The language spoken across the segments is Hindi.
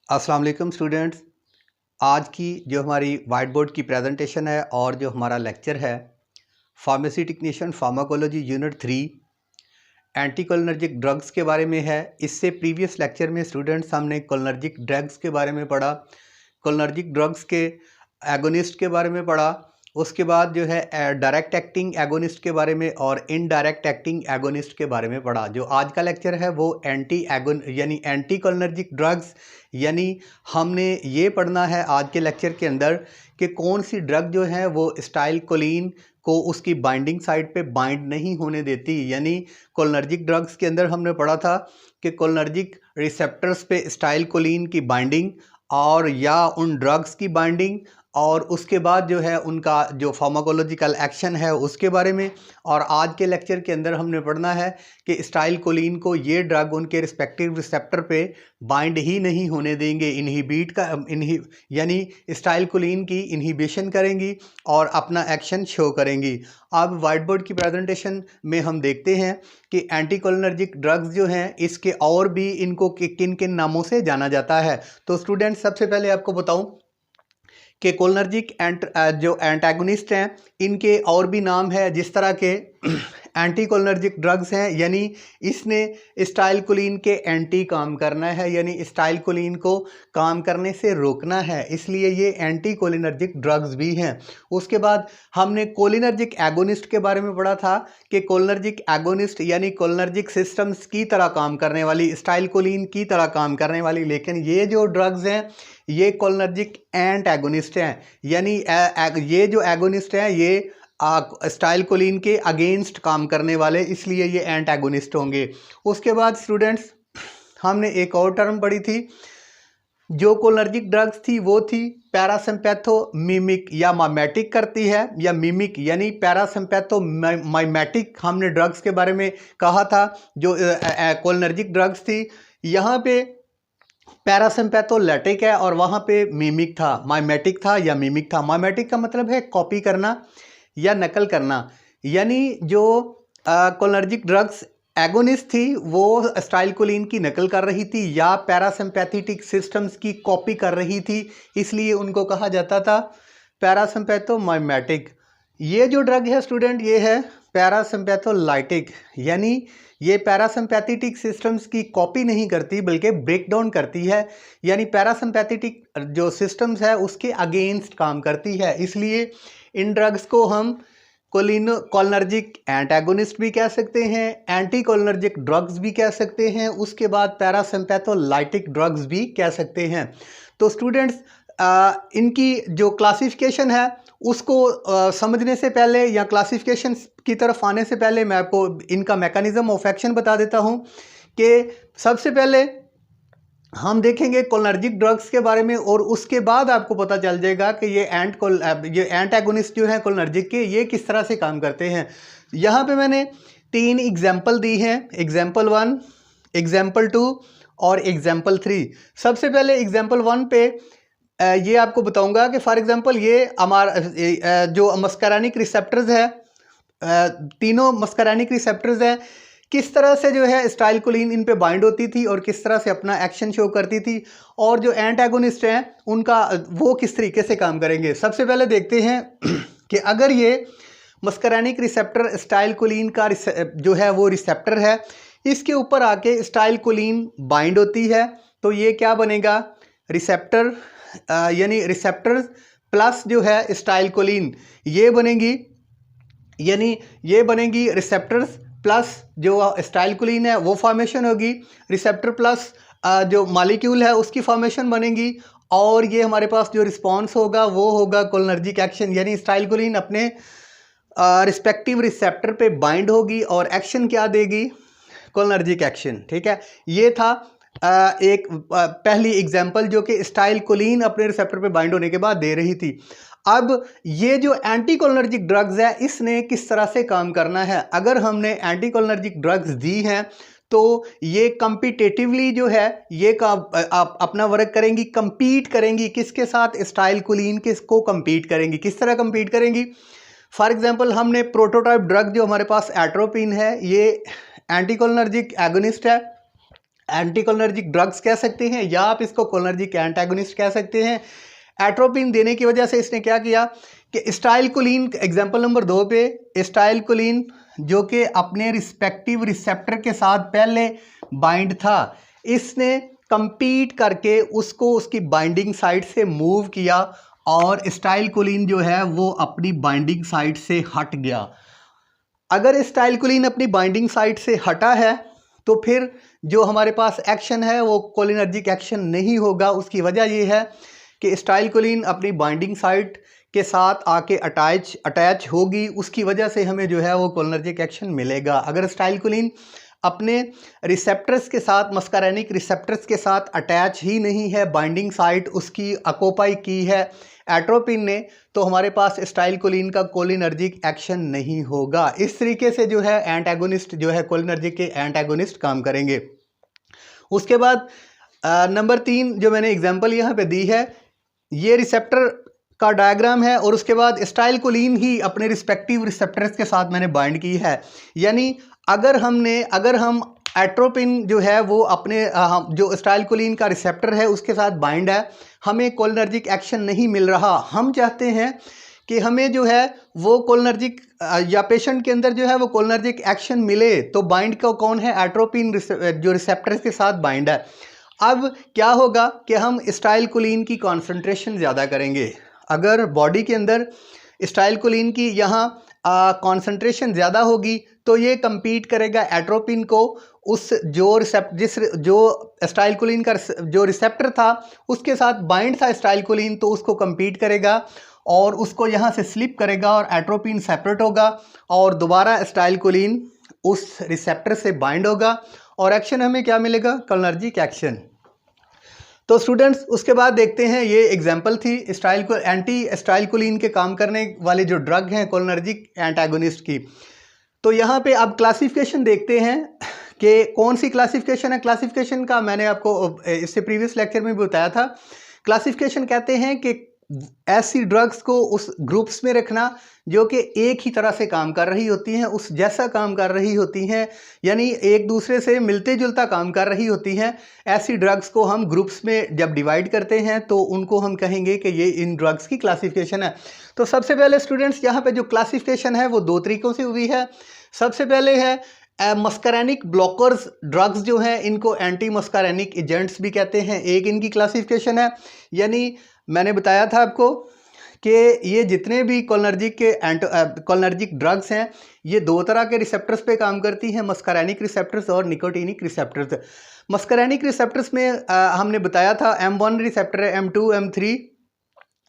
अस्सलाम वालेकुम स्टूडेंट्स। आज की जो हमारी वाइट बोर्ड की प्रेजेंटेशन है और जो हमारा लेक्चर है pharmacy technician pharmacology unit 3 anticholinergic drugs के बारे में है। इससे प्रीवियस लेक्चर में स्टूडेंट्स हमने कोलिनर्जिक ड्रग्स के बारे में पढ़ा, कोलिनर्जिक ड्रग्स के एगोनिस्ट के बारे में पढ़ा। उसके बाद जो है डायरेक्ट एक्टिंग एगोनिस्ट के बारे में और इनडायरेक्ट एक्टिंग एगोनिस्ट के बारे में पढ़ा। जो आज का लेक्चर है वो यानी एंटी कोलिनर्जिक ड्रग्स, यानी हमने ये पढ़ना है आज के लेक्चर के अंदर कि कौन सी ड्रग जो है वो स्टाइल कोलिन को उसकी बाइंडिंग साइट पे बाइंड नहीं होने देती। यानी कोलिनर्जिक ड्रग्स के अंदर हमने पढ़ा था कि कोलिनर्जिक रिसेप्टर्स पे स्टाइल कोलिन की बाइंडिंग और या उन ड्रग्स की बाइंडिंग और उसके बाद जो है उनका जो फार्माकोलॉजिकल एक्शन है उसके बारे में। और आज के लेक्चर के अंदर हमने पढ़ना है कि स्टाइल कोलिन को ये ड्रग उनके रिस्पेक्टिव रिसेप्टर पे बाइंड ही नहीं होने देंगे, यानी स्टाइल कोलिन की इनहिबिशन करेंगी और अपना एक्शन शो करेंगी। अब वाइट बोर्ड की प्रेजेंटेशन में हम देखते हैं कि एंटीकोलिनर्जिक ड्रग्स जो हैं इसके और भी इनको किन किन नामों से जाना जाता है। तो स्टूडेंट सबसे पहले आपको बताऊं कि कोलिनर्जिक जो एंटागोनिस्ट हैं इनके और भी नाम है, जिस तरह के एंटीकोलिनर्जिक ड्रग्स हैं, यानी इसने स्टाइल कोलिन के एंटी काम करना है, यानी स्टाइल कोलिन को काम करने से रोकना है, इसलिए ये एंटीकोलिनर्जिक ड्रग्स भी हैं। उसके बाद हमने कोलिनर्जिक एगोनिस्ट के बारे में पढ़ा था कि कोलिनर्जिक एगोनिस्ट यानी कोलिनर्जिक सिस्टम्स की तरह काम करने वाली, स्टाइल कोलिन की तरह काम करने वाली, लेकिन ये जो ड्रग्स हैं ये कोलिनर्जिक एंटागोनिस्ट हैं, यानी ये जो एगोनिस्ट हैं ये स्टाइल कोलिन के अगेंस्ट काम करने वाले, इसलिए ये एंटागोनिस्ट होंगे। उसके बाद स्टूडेंट्स हमने एक और टर्म पढ़ी थी जो कोलिनर्जिक ड्रग्स थी, वो थी पैरासिम्पैथोमिमिक या माइमेटिक करती है, या मिमिक यानी पैरासिम्पैथोमाइमेटिक हमने ड्रग्स के बारे में कहा था जो कोलिनर्जिक ड्रग्स थी। यहाँ पे पैरासिम्पैथोलैटिक है और वहाँ पे मिमिक था, माइमेटिक था या मिमिक था। माइमेटिक का मतलब है कॉपी करना या नकल करना, यानी जो कोलिनर्जिक ड्रग्स एगोनिस्ट थी वो स्टाइल कोलिन की नकल कर रही थी या पैरासिम्पैथेटिक सिस्टम्स की कॉपी कर रही थी, इसलिए उनको कहा जाता था पैरासिम्पैथोमाइमेटिक। ये जो ड्रग है स्टूडेंट ये है पैरासिम्पैथोलाइटिक, यानी ये पैरासिम्पैथेटिक सिस्टम्स की कॉपी नहीं करती बल्कि ब्रेक डाउन करती है, यानी पैरासिम्पैथेटिक जो सिस्टम्स है उसके अगेंस्ट काम करती है, इसलिए इन ड्रग्स को हम कोलिनर्जिक एंटागोनिस्ट भी कह सकते हैं, एंटी कोलिनर्जिक ड्रग्स भी कह सकते हैं, उसके बाद पैरासिम्पैथोलाइटिक ड्रग्स भी कह सकते हैं। तो स्टूडेंट्स इनकी जो क्लासिफिकेशन है उसको समझने से पहले या क्लासिफिकेशन की तरफ आने से पहले मैं आपको इनका मैकेनिज्म ऑफ एक्शन बता देता हूं कि सबसे पहले हम देखेंगे कोलिनर्जिक ड्रग्स के बारे में और उसके बाद आपको पता चल जाएगा कि ये एंटागोनिस्ट जो है कोलिनर्जिक के ये किस तरह से काम करते हैं। यहाँ पे मैंने 3 एग्जाम्पल दी हैं, एग्जाम्पल 1, एग्जाम्पल 2 और एग्जाम्पल 3। सबसे पहले एग्जाम्पल 1 पे ये आपको बताऊंगा कि फॉर एग्जांपल ये हमारा जो मस्करानिक रिसेप्टर्स है, तीनों मस्करानिक रिसेप्टर्स हैं, किस तरह से जो है स्टाइल कोलिन इन पे बाइंड होती थी और किस तरह से अपना एक्शन शो करती थी, और जो एंटागोनिस्ट हैं उनका वो किस तरीके से काम करेंगे। सबसे पहले देखते हैं कि अगर ये मस्करानिक रिसेप्टर स्टाइल कोलिन का जो है वो रिसेप्टर है, इसके ऊपर आके स्टाइल कोलिन बाइंड होती है, तो ये क्या बनेगा, रिसेप्टर यानी रिसेप्टर प्लस जो है स्टाइल कोलिन ये बनेगी, यानी ये बनेगी रिसेप्टर्स प्लस जो स्टाइल कोलिन है वो फॉर्मेशन होगी, रिसेप्टर प्लस जो मॉलिक्यूल है उसकी फॉर्मेशन बनेगी, और ये हमारे पास जो रिस्पांस होगा वो होगा कोलिनर्जिक एक्शन, यानी स्टाइल कोलिन अपने रिस्पेक्टिव रिसेप्टर पे बाइंड होगी और एक्शन क्या देगी, कोलिनर्जिक एक्शन। ठीक है, ये था एक पहली एग्जांपल जो कि स्टाइल कोलिन अपने रिसेप्टर पे बाइंड होने के बाद दे रही थी। अब ये जो एंटी कोलिनर्जिक ड्रग्स है इसने किस तरह से काम करना है। अगर हमने एंटी कोलिनर्जिक ड्रग्स दी हैं तो ये कम्पिटेटिवली जो है ये अपना वर्क करेंगी, कंपीट करेंगी किसके साथ, स्टाइल कोलिन किसको कंपीट करेंगी, किस तरह कंपीट करेंगी। फॉर एग्जांपल हमने प्रोटोटाइप ड्रग जो हमारे पास एट्रोपिन है ये एंटी कोलिनर्जिक एगोनिस्ट है, एंटीकोलिनर्जिक ड्रग्स कह सकते हैं या आप इसको कोलिनर्जिक एंटागोनिस्ट कह सकते हैं। एट्रोपिन देने की वजह से इसने क्या किया कि एसिटाइलकोलिन, एग्जांपल नंबर 2 पे एसिटाइलकोलिन जो कि अपने रिस्पेक्टिव रिसेप्टर के साथ पहले बाइंड था, इसने कंपीट करके उसको उसकी बाइंडिंग साइट से मूव किया और एसिटाइलकोलिन जो है वो अपनी बाइंडिंग साइट से हट गया। अगर एसिटाइलकोलिन अपनी बाइंडिंग साइट से हटा है तो फिर जो हमारे पास एक्शन है वो कोलिनर्जिक एक्शन नहीं होगा। उसकी वजह ये है कि एसिटाइलकोलिन अपनी बाइंडिंग साइट के साथ आके अटैच होगी, उसकी वजह से हमें जो है वो कोलिनर्जिक एक्शन मिलेगा। अगर एसिटाइलकोलिन अपने रिसेप्टर्स के साथ, मस्कारेनिक रिसेप्टर्स के साथ अटैच ही नहीं है, बाइंडिंग साइट उसकी ऑक्यूपाई की है एट्रोपिन ने, तो हमारे पास एसिटाइलकोलिन का कोलिनर्जिक एक्शन नहीं होगा। इस तरीके से जो है एंटागोनिस्ट जो है कोलिनर्जिक के एंटागोनिस्ट काम करेंगे। उसके बाद नंबर 3 जो मैंने एग्जांपल यहाँ पे दी है, ये रिसेप्टर का डायग्राम है और उसके बाद एसिटाइलकोलिन ही अपने रिस्पेक्टिव रिसेप्टर्स के साथ मैंने बाइंड की है। यानी अगर हम एट्रोपिन जो है वो अपने जो एसिटाइलकोलिन का रिसेप्टर है उसके साथ बाइंड है, हमें कोलिनर्जिक एक्शन नहीं मिल रहा। हम चाहते हैं कि हमें जो है वो कोलिनर्जिक या पेशेंट के अंदर जो है वो कोलिनर्जिक एक्शन मिले, तो बाइंड का कौन है? एट्रोपिन जो रिसेप्टर्स के साथ बाइंड है। अब क्या होगा कि हम एसिटाइलकोलिन की कॉन्सेंट्रेशन ज़्यादा करेंगे। अगर बॉडी के अंदर एसिटाइलकोलिन की यहाँ कॉन्सेंट्रेशन ज़्यादा होगी तो ये compete करेगा एट्रोपिन को, उस जो एसिटाइलकोलिन का जो रिसेप्टर था उसके साथ बाइंड था एसिटाइलकोलिन, तो उसको compete करेगा और उसको यहाँ से स्लिप करेगा और एट्रोपिन सेपरेट होगा और दोबारा एसिटाइलकोलिन उस रिसेप्टर से बाइंड होगा और एक्शन हमें क्या मिलेगा? Cholinergic action. तो स्टूडेंट्स उसके बाद देखते हैं, ये एग्जांपल थी एंटी एसिटाइलकोलिन के काम करने वाले जो ड्रग हैं कोलिनर्जिक एंटागोनिस्ट की। तो यहाँ पे अब क्लासिफिकेशन देखते हैं कि कौन सी क्लासिफिकेशन है। क्लासिफिकेशन का मैंने आपको इससे प्रीवियस लेक्चर में भी बताया था। क्लासिफिकेशन कहते हैं कि ऐसी ड्रग्स को उस ग्रुप्स में रखना जो कि एक ही तरह से काम कर रही होती हैं, उस जैसा काम कर रही होती हैं, यानी एक दूसरे से मिलते जुलता काम कर रही होती हैं। ऐसी ड्रग्स को हम ग्रुप्स में जब डिवाइड करते हैं तो उनको हम कहेंगे कि ये इन ड्रग्स की क्लासिफिकेशन है। तो सबसे पहले स्टूडेंट्स यहाँ पे जो क्लासिफिकेशन है वो 2 तरीक़ों से हुई है। सबसे पहले है मस्कारेनिक ब्लॉकर्स ड्रग्स जो हैं इनको एंटी मस्कारेनिक एजेंट्स भी कहते हैं, एक इनकी क्लासिफिकेशन है। यानी मैंने बताया था आपको कि ये जितने भी कोलिनर्जिक ड्रग्स हैं ये 2 तरह के रिसेप्टर्स पे काम करती हैं, मस्कारेनिक रिसेप्टर्स और निकोटीनिक रिसेप्टर्स। मस्कारेनिक रिसेप्टर्स में हमने बताया था M1 रिसेप्टर है, M2, M3,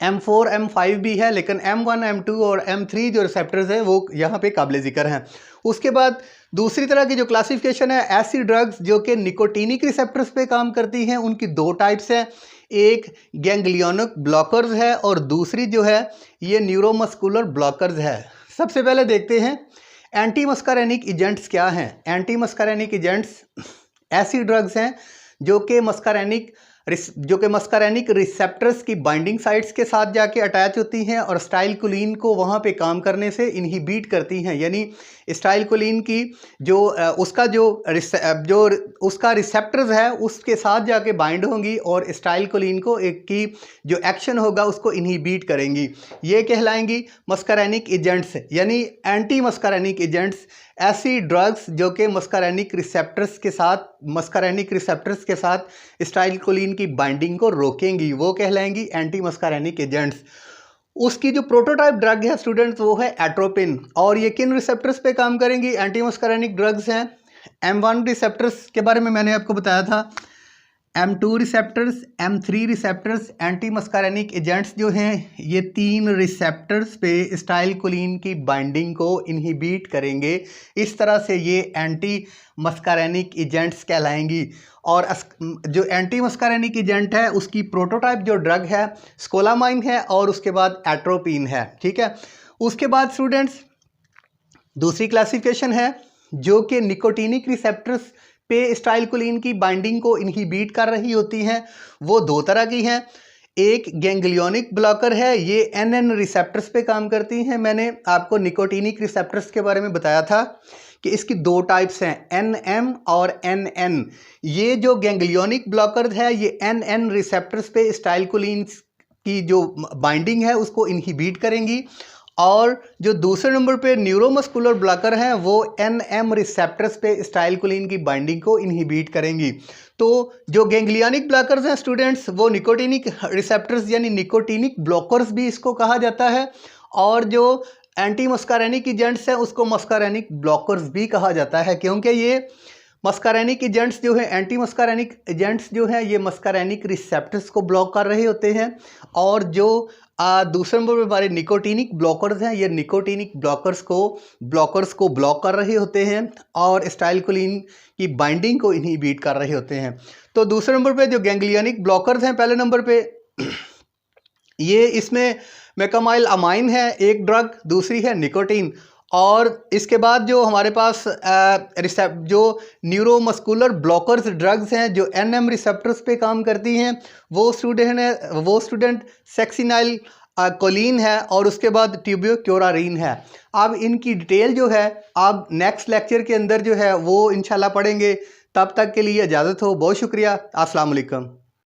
M4, M5 भी है, लेकिन M1, M2 और M3 जो रिसेप्टर्स हैं वो यहाँ पे काबिल ज़िक्र हैं। उसके बाद दूसरी तरह की जो क्लासिफिकेशन है, ऐसी ड्रग्स जो कि निकोटीनिक रिसेप्टर्स पे काम करती हैं, उनकी 2 टाइप्स हैं। एक गैंग्लियोनिक ब्लॉकर्स है और दूसरी जो है ये न्यूरोमस्कुलर ब्लॉकर्स है। सबसे पहले देखते हैं एंटी मस्कारेनिक एजेंट्स क्या हैं। एंटी मस्कारेनिक एजेंट्स ऐसी ड्रग्स हैं जो कि मस्कारेनिक रिसेप्टर्स की बाइंडिंग साइट्स के साथ जाके अटैच होती हैं और एसिटाइलकोलिन को वहाँ पे काम करने से इनहिबिट करती हैं। यानी एसिटाइलकोलिन की उसका रिसेप्टर्स है उसके साथ जाके बाइंड होंगी और एसिटाइलकोलिन को की जो एक्शन होगा उसको इनहिबिट करेंगी। ये कहलाएंगी मस्कारेनिक एजेंट्स, यानी एंटी मस्कारेनिक एजेंट्स। ऐसी ड्रग्स जो कि मस्कारेनिक रिसेप्टर्स के साथ एसिटाइलकोलिन की बाइंडिंग को रोकेंगी, वो कहलाएंगी एंटी मस्कारेनिक एजेंट्स। उसकी जो प्रोटोटाइप ड्रग है स्टूडेंट्स वो है एट्रोपिन। और ये किन रिसेप्टर्स पे काम करेंगी? एंटी मस्कारेनिक ड्रग्स हैं। M1 रिसेप्टर्स के बारे में मैंने आपको बताया था, M2 receptors, M3 receptors. Anti muscarinic agents जो हैं ये 3 रिसेप्टर्स पे एसिटाइलकोलिन की बाइंडिंग को इनहिबिट करेंगे। इस तरह से ये एंटी मस्कारेनिक एजेंट्स कहलाएंगी। और जो एंटी मस्कारेनिक एजेंट है उसकी प्रोटोटाइप जो ड्रग है स्कोलामाइन है और उसके बाद एट्रोपिन है। ठीक है। उसके बाद स्टूडेंट्स दूसरी क्लासिफिकेशन है जो कि निकोटीनिक रिसेप्टर्स पे एसिटाइलकोलिन की बाइंडिंग को इनहिबिट कर रही होती हैं। वो 2 तरह की हैं। एक गैंग्लियोनिक ब्लॉकर है, ये NN रिसेप्टर्स पे काम करती हैं। मैंने आपको निकोटीनिक रिसेप्टर्स के बारे में बताया था कि इसकी दो टाइप्स हैं, NM और NN। ये जो गैंग्लियोनिक ब्लॉकर है ये NN रिसेप्टर्स पे स्टाइलकोलिन की जो बाइंडिंग है उसको इनहिबिट करेंगी, और जो दूसरे नंबर पे न्यूरोमस्कुलर ब्लॉकर हैं वो NM रिसेप्टर्स पे स्टाइलकोलिन की बाइंडिंग को इनहिबिट करेंगी। तो जो गैंग्लियोनिक ब्लॉकर्स हैं स्टूडेंट्स वो निकोटिनिक रिसेप्टर्स यानी निकोटिनिक ब्लॉकर्स भी इसको कहा जाता है, और जो एंटी मस्कारेनिक एजेंट्स हैं उसको मस्कारेनिक ब्लॉकर्स भी कहा जाता है, क्योंकि ये मस्कारेनिक एजेंट्स जो है, एंटी मस्कारेनिक एजेंट्स जो हैं ये मस्कारेनिक रिसेप्टर्स को ब्लॉक कर रहे होते हैं, और जो दूसरे नंबर पर हमारे निकोटिनिक ब्लॉकर्स हैं ये निकोटिनिक ब्लॉकर्स को ब्लॉक कर रहे होते हैं और स्टाइलकोलिन की बाइंडिंग को इनहिबिट कर रहे होते हैं। तो दूसरे नंबर पे जो गैंग्लियोनिक ब्लॉकर्स हैं, पहले नंबर पे ये इसमें मेकामाइल अमाइन है एक ड्रग, दूसरी है निकोटीन, और इसके बाद जो हमारे पास जो न्यूरोमस्कुलर ब्लॉकर्स ड्रग्स हैं जो NM रिसेप्टर्स पे काम करती हैं वो स्टूडेंट सेक्सिनाइल कोलिन है, और उसके बाद ट्यूबियोक्योरारिन है। अब इनकी डिटेल जो है आप नेक्स्ट लेक्चर के अंदर जो है वो इंशाल्लाह पढ़ेंगे। तब तक के लिए इजाज़त हो, बहुत शुक्रिया, अस्सलाम वालेकुम।